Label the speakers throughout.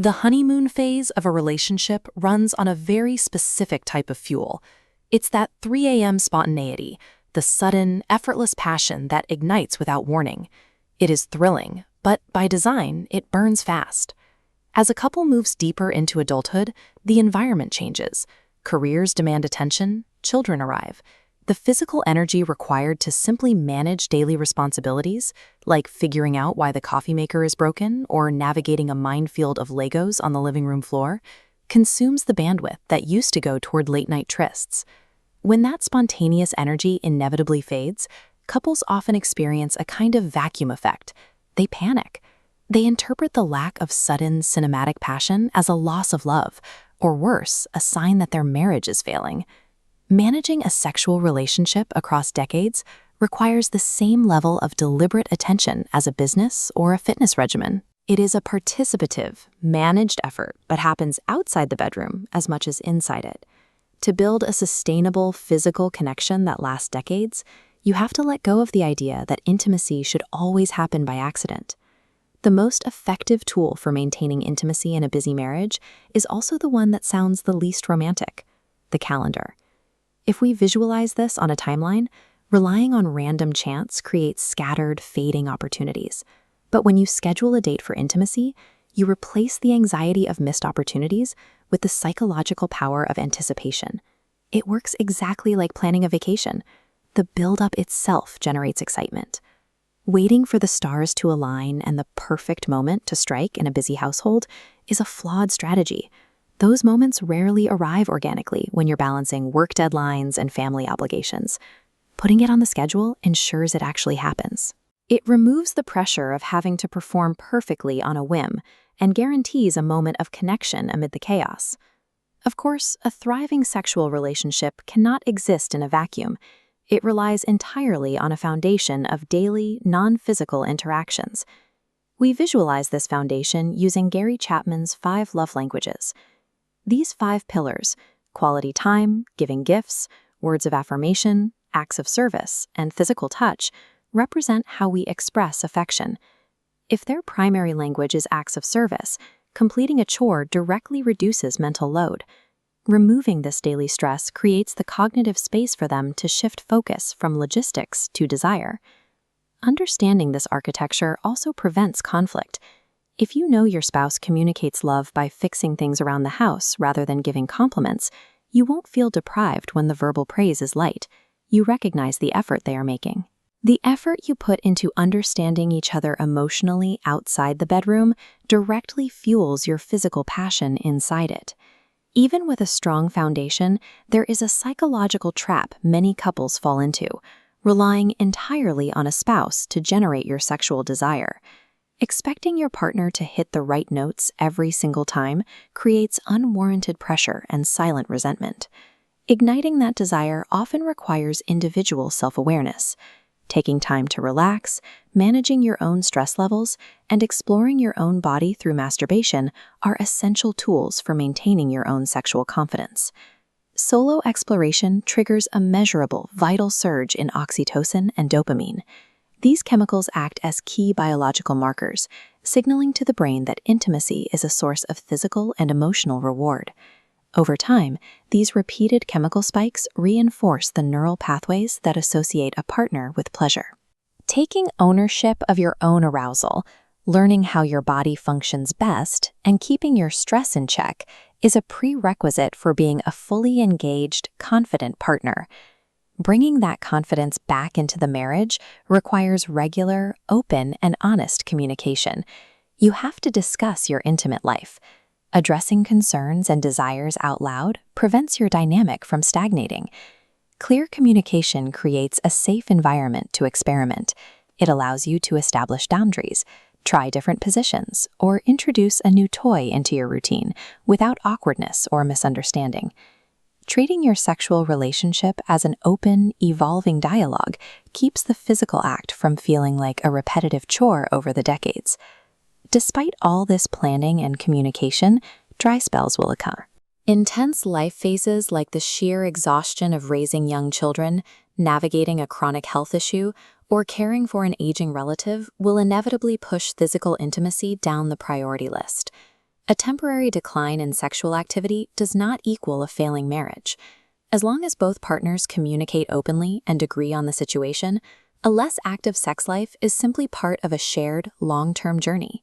Speaker 1: The honeymoon phase of a relationship runs on a very specific type of fuel. It's that 3 a.m. spontaneity, the sudden, effortless passion that ignites without warning. It is thrilling, but by design, it burns fast. As a couple moves deeper into adulthood, the environment changes. Careers demand attention, children arrive. The physical energy required to simply manage daily responsibilities, like figuring out why the coffee maker is broken or navigating a minefield of Legos on the living room floor, consumes the bandwidth that used to go toward late-night trysts. When that spontaneous energy inevitably fades, couples often experience a kind of vacuum effect. They panic. They interpret the lack of sudden, cinematic passion as a loss of love, or worse, a sign that their marriage is failing. Managing a sexual relationship across decades requires the same level of deliberate attention as a business or a fitness regimen. It is a participative, managed effort, but happens outside the bedroom as much as inside it. To build a sustainable physical connection that lasts decades, you have to let go of the idea that intimacy should always happen by accident. The most effective tool for maintaining intimacy in a busy marriage is also the one that sounds the least romantic: the calendar. If we visualize this on a timeline, relying on random chance creates scattered, fading opportunities. But when you schedule a date for intimacy, you replace the anxiety of missed opportunities with the psychological power of anticipation. It works exactly like planning a vacation. The build-up itself generates excitement. Waiting for the stars to align and the perfect moment to strike in a busy household is a flawed strategy. Those moments rarely arrive organically when you're balancing work deadlines and family obligations. Putting it on the schedule ensures it actually happens. It removes the pressure of having to perform perfectly on a whim and guarantees a moment of connection amid the chaos. Of course, a thriving sexual relationship cannot exist in a vacuum. It relies entirely on a foundation of daily, non-physical interactions. We visualize this foundation using Gary Chapman's 5 love languages. These 5 pillars, quality time, giving gifts, words of affirmation, acts of service, and physical touch, represent how we express affection. If their primary language is acts of service, completing a chore directly reduces mental load. Removing this daily stress creates the cognitive space for them to shift focus from logistics to desire. Understanding this architecture also prevents conflict. If you know your spouse communicates love by fixing things around the house rather than giving compliments, you won't feel deprived when the verbal praise is light. You recognize the effort they are making. The effort you put into understanding each other emotionally outside the bedroom directly fuels your physical passion inside it. Even with a strong foundation, there is a psychological trap many couples fall into, relying entirely on a spouse to generate your sexual desire. Expecting your partner to hit the right notes every single time creates unwarranted pressure and silent resentment. Igniting that desire often requires individual self-awareness. Taking time to relax, managing your own stress levels, and exploring your own body through masturbation are essential tools for maintaining your own sexual confidence. Solo exploration triggers a measurable, vital surge in oxytocin and dopamine. These chemicals act as key biological markers, signaling to the brain that intimacy is a source of physical and emotional reward. Over time, these repeated chemical spikes reinforce the neural pathways that associate a partner with pleasure. Taking ownership of your own arousal, learning how your body functions best, and keeping your stress in check is a prerequisite for being a fully engaged, confident partner. Bringing that confidence back into the marriage requires regular, open, and honest communication. You have to discuss your intimate life. Addressing concerns and desires out loud prevents your dynamic from stagnating. Clear communication creates a safe environment to experiment. It allows you to establish boundaries, try different positions, or introduce a new toy into your routine without awkwardness or misunderstanding. Treating your sexual relationship as an open, evolving dialogue keeps the physical act from feeling like a repetitive chore over the decades. Despite all this planning and communication, dry spells will occur. Intense life phases like the sheer exhaustion of raising young children, navigating a chronic health issue, or caring for an aging relative will inevitably push physical intimacy down the priority list. A temporary decline in sexual activity does not equal a failing marriage. As long as both partners communicate openly and agree on the situation, a less active sex life is simply part of a shared, long-term journey.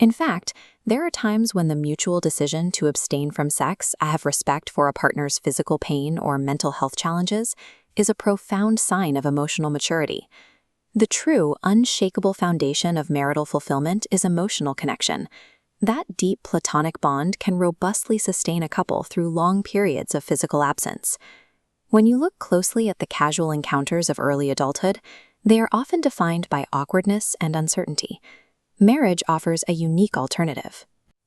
Speaker 1: In fact, there are times when the mutual decision to abstain from sex, have respect for a partner's physical pain or mental health challenges, is a profound sign of emotional maturity. The true, unshakable foundation of marital fulfillment is emotional connection. That deep platonic bond can robustly sustain a couple through long periods of physical absence. When you look closely at the casual encounters of early adulthood, they are often defined by awkwardness and uncertainty. Marriage offers a unique alternative.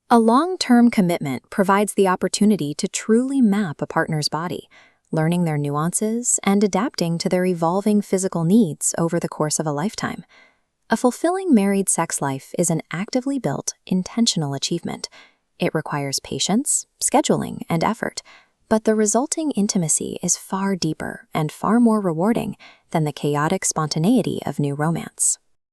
Speaker 1: A long-term commitment provides the opportunity to truly map a partner's body, learning their nuances and adapting to their evolving physical needs over the course of a lifetime. A fulfilling married sex life is an actively built, intentional achievement. It requires patience, scheduling, and effort, but the resulting intimacy is far deeper and far more rewarding than the chaotic spontaneity of new romance.